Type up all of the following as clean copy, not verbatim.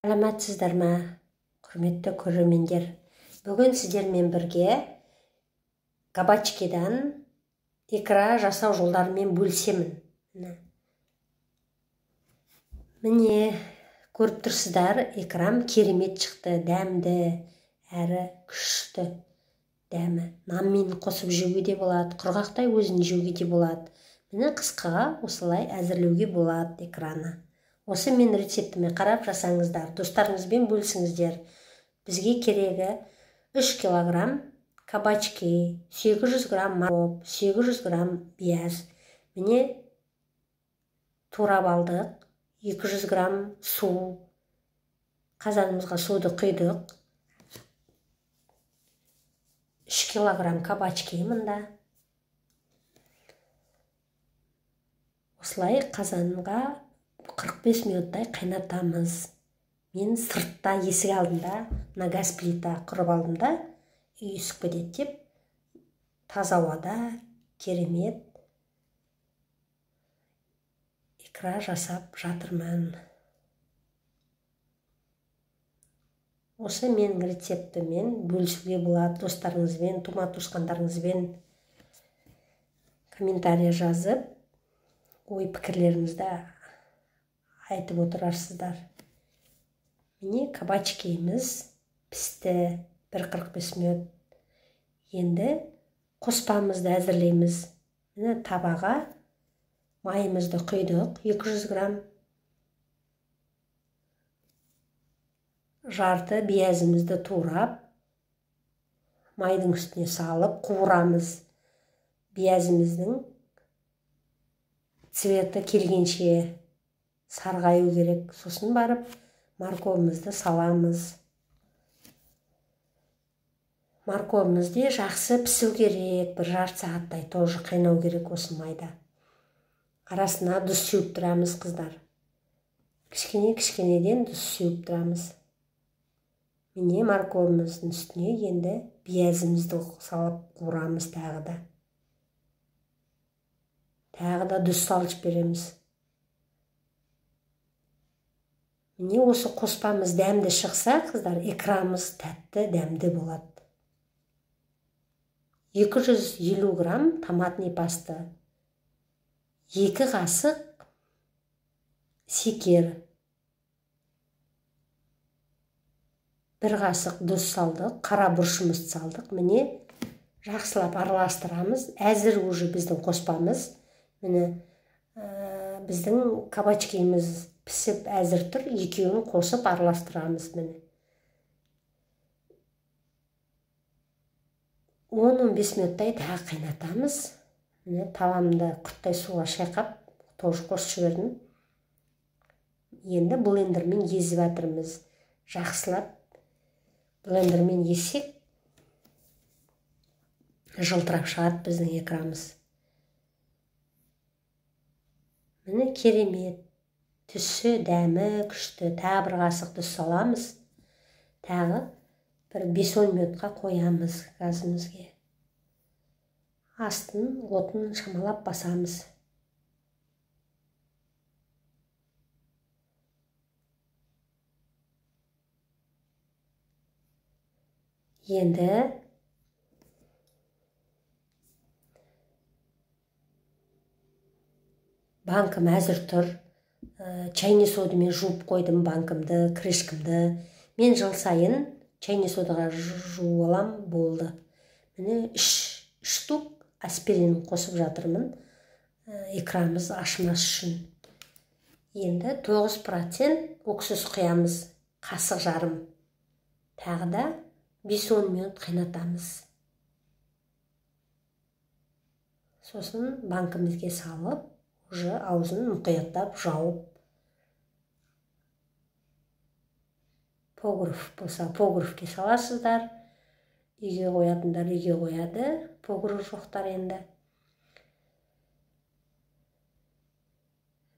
Саламатсыздар ма, құрметті көрермендер? Бүгін сіздермен бірге кабачкидан икра жасау жолдарымен бөлісемін. Міне, көріп тұрсыздар, икрам керемет шықты, дәмді, әрі күшті дәмі. Нанмен қосып жеуге де болады, құрғақтай өзін жеуге де болады. Міне қысқаға осылай әзірлеуге болады икраны. Осы мен рецептіме қарап жасаңыздар, достарыңызбен бөлісіңіздер. Бізге керегі 3 килограмм кабачки, 800 грамм морков, 800 грамм пияз. Міне турап алдық, 200 грамм су. Қазанымызға суды құйдық. 3 килограмм кабачки мында. Осылай қазанға 45 минуттай қайнатамыз. Мен сыртта есік алдында на газ плита құрып алдымда, үйісіп кетеді деп, таза ауада керемет икра жасап жатырмын. Осы менің рецептімен бөлісуге болады достарыңызбен, тума-туысқандарыңызбен. Комментария жазып, ой пікірлеріңізді айтып отырарсыздар. Міне кабачкиіміз пісті 1-45 минут. Енді қоспамызды әзірлейміз. Міне табаға майымызды құйдық, 200 грамм. Жарты биязымызды турап, майдың үстіне салып қуырамыз. Биязымыздың цветі келгенше сарғаю керек. Сосын барып морковымызды саламыз. Морковымызды жақсы пісу керек, 1,5 сағаттай тоже қайнау керек осы майда. Арасына тұз сеуіп тұрамыз, қыздар. Кішкенеден тұз сеуіп тұрамыз. Міне морковымыздың үстіне енді биязымызды салып қуырамыз тағы да. Тағы да тұз салып береміз. Міне осы қоспамыз дәмді шықса, қыздар, икрамыз тәтті, дәмді болады. 250 грамм томатный паста, 2 қасық секер, 1 қасық тұз салдық, қара бұрышымызды салдық. Міне жақсылап араластырамыз. Әзір уже біздің қоспамыз. Міне біздің кабачкиіміз пісіп әзір тұр, екеуін қосып араластырамыз. Міне 10-15 минуттай тағы қайнатамыз. Міне табамды құрттай суға шайқап, тоже қосып жібердім. Енді блендермен езіп жатырмыз. Жақсылап блендермен езсек, жылтырап шығады біздің икрамыз. Міне керемет. Түсі, дәмі күшті. Тағы 1 қасық тұз саламыз. Тағы 5-10 минутқа қоямыз газымызге. Астын, отын шамалап басамыз. Енді банкым әзір тұр. Чайный содамен жуып қойдым банкымды, крышкамды. Мен жыл сайын чайный содаға жуып алам, болды. Міне 3 штук аспирин қосып жатырмын. Икрамыз ашымас үшін. Енді 9% уксус құямыз, қасық жарым. Тағы да 5-10 минут қайнатамыз. Сосын банкымызге салып, уже аузын мұқияттап жауып. Погрев болса, погревке саласыздар. Үйге қоятындар үйге қояды, погрев жоқтар енді.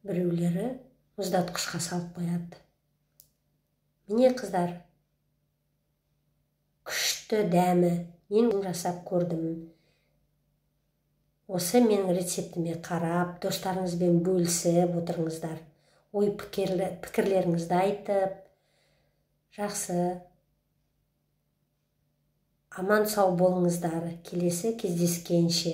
Біреулері мұздатқышқа салып қояды. Міне қыздар, күшті дәмі. Мен жасап көрдім. Осы менің рецептіме қарап, достарыңызбен бөлісіп отырыңыздар. Ой пікірлеріңізді айтып, Жақсы. Аман сау болыңыздар. Келесі кездескенше.